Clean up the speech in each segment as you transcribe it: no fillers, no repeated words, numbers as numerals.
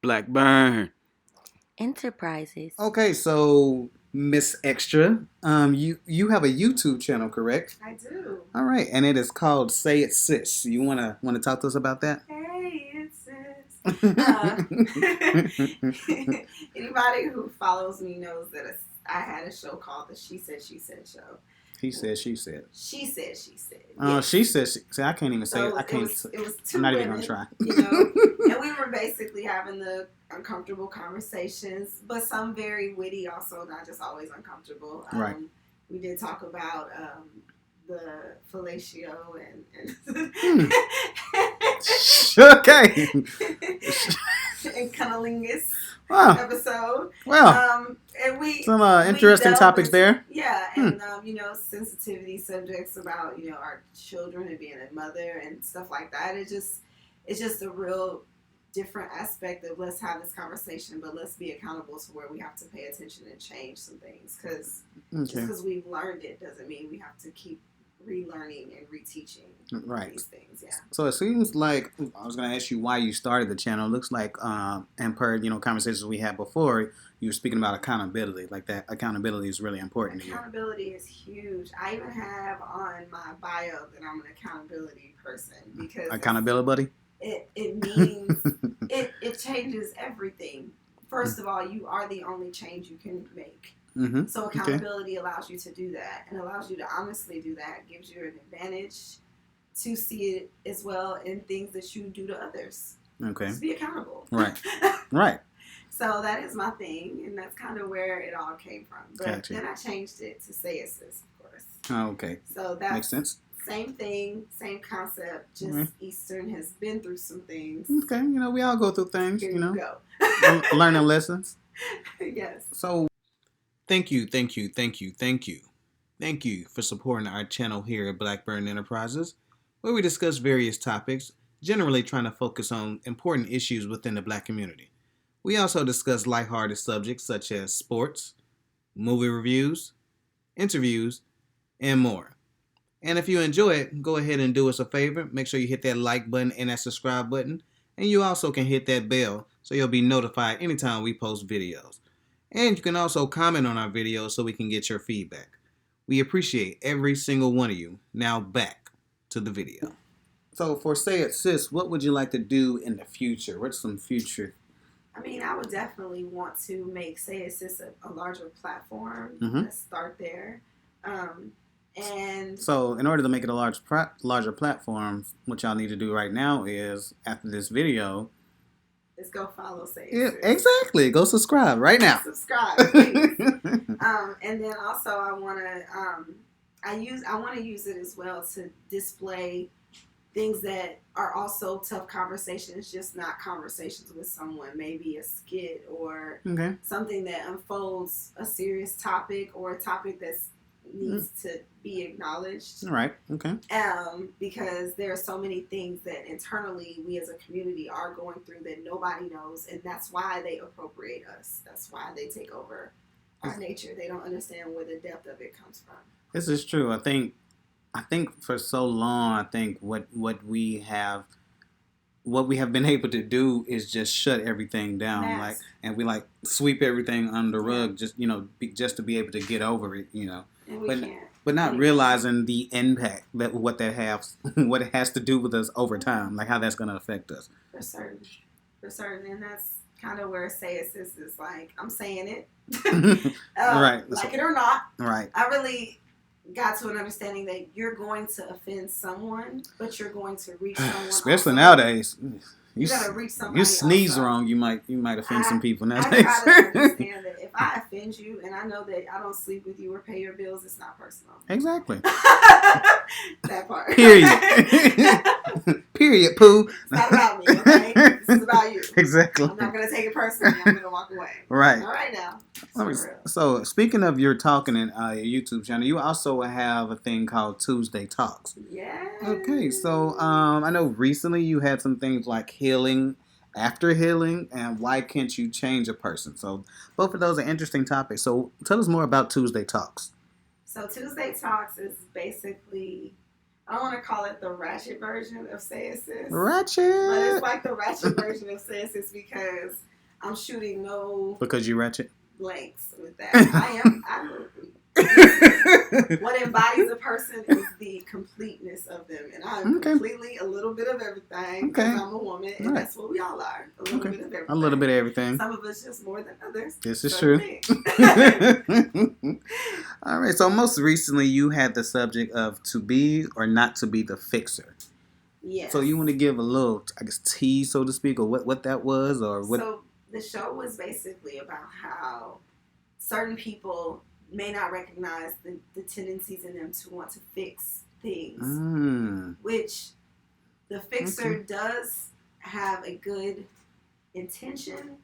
Blackburn Enterprises. Okay, so Miss Extra, you have a YouTube channel, correct? I do. All right, and it is called Say It Sis. You wanna talk to us about that? Hey, it's sis. Anybody who follows me knows that I had a show called the She Said Show. He said, she said. She said, she said. She said, see, I can't even say it. I can't. It was two I'm not women, even gonna try. And we were basically having the uncomfortable conversations, but some very witty, also not just always uncomfortable. Right. We did talk about the fellatio and Okay. and cunnilingus Wow. episode. Well, and we some interesting topics there. Yeah, and sensitivity subjects about our children and being a mother and stuff like that. It's just a real different aspect of let's have this conversation, but let's be accountable to where we have to pay attention and change some things, because just because we've learned it doesn't mean we have to keep relearning and reteaching these things. Yeah. So it seems like I was going to ask you why you started the channel. It looks like, and per conversations we had before, you were speaking about accountability. Like that accountability is really important to you. Accountability is huge. I even have on my bio that I'm an accountability person, because accountability buddy. It means it changes everything. First of all, you are the only change you can make. Mm-hmm. So accountability allows you to do that, and allows you to honestly do that. Gives you an advantage to see it as well in things that you do to others. Okay. Just be accountable. Right. Right. So that is my thing, and that's kind of where it all came from. But gotcha. Then I changed it to Say It Sis, of course. Oh, okay. So that makes sense. Same thing, same concept. Just Eastern has been through some things. Okay, we all go through things. Here you go. Learning lessons. Yes. So, thank you for supporting our channel here at Blackburn Enterprises, where we discuss various topics, generally trying to focus on important issues within the Black community. We also discuss lighthearted subjects such as sports, movie reviews, interviews, and more. And if you enjoy it, go ahead and do us a favor. Make sure you hit that like button and that subscribe button. And you also can hit that bell so you'll be notified anytime we post videos. And you can also comment on our videos so we can get your feedback. We appreciate every single one of you. Now back to the video. So for Say It Sis, what would you like to do in the future? What's some future? I mean, I would definitely want to make Say It Sis a larger platform. Mm-hmm. Let's start there. And so in order to make it a larger platform, what y'all need to do right now is, after this video, is go follow Say It Sis. Exactly. Go subscribe right now. Subscribe, please. And then also I want to use it as well to display things that are also tough conversations, just not conversations with someone, maybe a skit or something that unfolds a serious topic or a topic that's needs to be acknowledged. All right. Okay. Because there are so many things that internally we as a community are going through that nobody knows, and that's why they appropriate us. That's why they take over our nature. They don't understand where the depth of it comes from. This is true. I think for so long, what we have been able to do is just shut everything down, and we sweep everything under the rug, just just to be able to get over it, And we can't. But not realizing the impact that what it has to do with us over time, like how that's going to affect us. For certain, and that's kind of where Say It Sis is like, I'm saying it, right? Like it or not, right? I really got to an understanding that you're going to offend someone, but you're going to reach someone. Especially nowadays. You gotta reach somebody. You sneeze also. Wrong, you might offend some people nowadays. I try to understand that if I offend you and I know that I don't sleep with you or pay your bills, it's not personal. Exactly. That part. Period. Period, Pooh. It's not about me, okay? This is about you. Exactly. I'm not gonna take it personally. I'm gonna walk away. Right. All right now. So speaking of your talking in your YouTube channel, you also have a thing called Tuesday Talks. Yeah. Okay, so I know recently you had some things like healing after healing and why can't you change a person. So both of those are interesting topics. So tell us more about Tuesday Talks. So Tuesday Talks is basically, I don't want to call it the ratchet version of Say It Sis. Ratchet. But it's like the ratchet version of Say It Sis because I'm shooting no Because you ratchet. blanks with that. What embodies a person is the completeness of them, and I'm completely a little bit of everything because I'm a woman, and that's what we all are. A little bit of everything. A little bit of everything. Some of us just more than others. This is true. All right. So most recently, you had the subject of to be or not to be the fixer. Yes. So you want to give a little, I guess, tease, so to speak, or what that was, or what? So the show was basically about how certain people may not recognize the tendencies in them to want to fix things, which the fixer does have a good intention,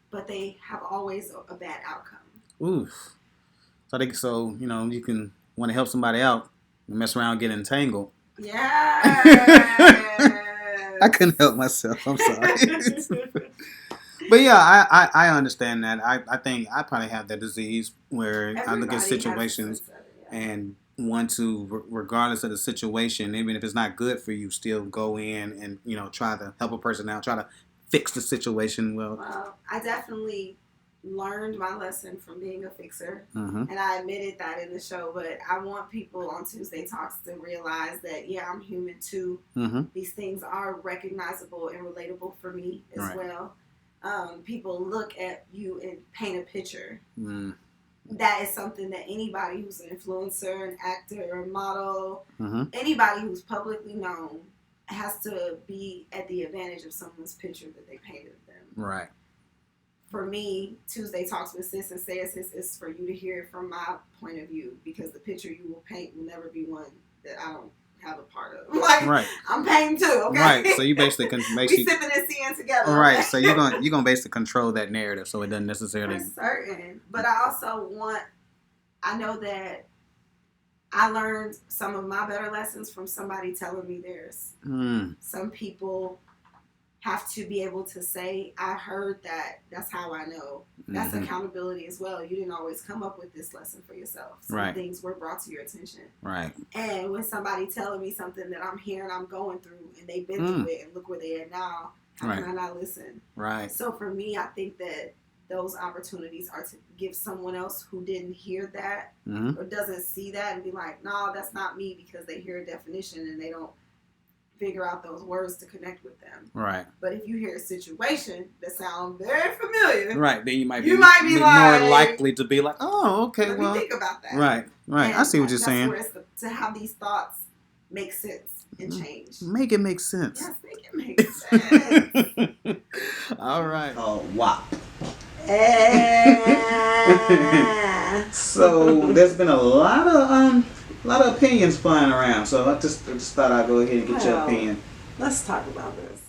but they have always a bad outcome. Oof. So you can want to help somebody out and mess around and get entangled. Yeah. I couldn't help myself. I'm sorry. But yeah, I understand that. I think I probably have that disease where I look at situations and want to, regardless of the situation, even if it's not good for you, still go in and try to help a person out, try to fix the situation. Well, I definitely learned my lesson from being a fixer, and I admitted that in the show. But I want people on Tuesday Talks to realize that I'm human too. These things are recognizable and relatable for me as well. People look at you and paint a picture. That is something that anybody who's an influencer, an actor, a model, anybody who's publicly known has to be at the advantage of someone's picture that they painted of them. Right. For me, Tuesday Talks with Sis and Say It Sis is for you to hear it from my point of view, because the picture you will paint will never be one that I don't have a part of. Like, I'm painting too, okay? Right. So you basically can we sipping and seeing together. Right. Okay? So you're gonna basically control that narrative, so it doesn't necessarily. For certain, but I also I know that I learned some of my better lessons from somebody telling me theirs. Some people have to be able to say, I heard that, that's how I know. That's accountability as well. You didn't always come up with this lesson for yourself. Some things were brought to your attention. Right. And when somebody telling me something that I'm hearing, I'm going through, and they've been through it, and look where they are now, how can I not listen? Right. So for me, I think that those opportunities are to give someone else who didn't hear that or doesn't see that and be like, no, that's not me, because they hear a definition and they don't figure out those words to connect with them. Right. But if you hear a situation that sounds very familiar, right, then you might be like, more likely to be like, oh, okay, let me think about that. Right. And I see what you're saying. Where it's to have these thoughts make sense and change. Make it make sense. Yes, make it make sense. All right. Oh, wow. So there's been a lot of opinions flying around. So I just thought I'd go ahead and get your opinion. Let's talk about this.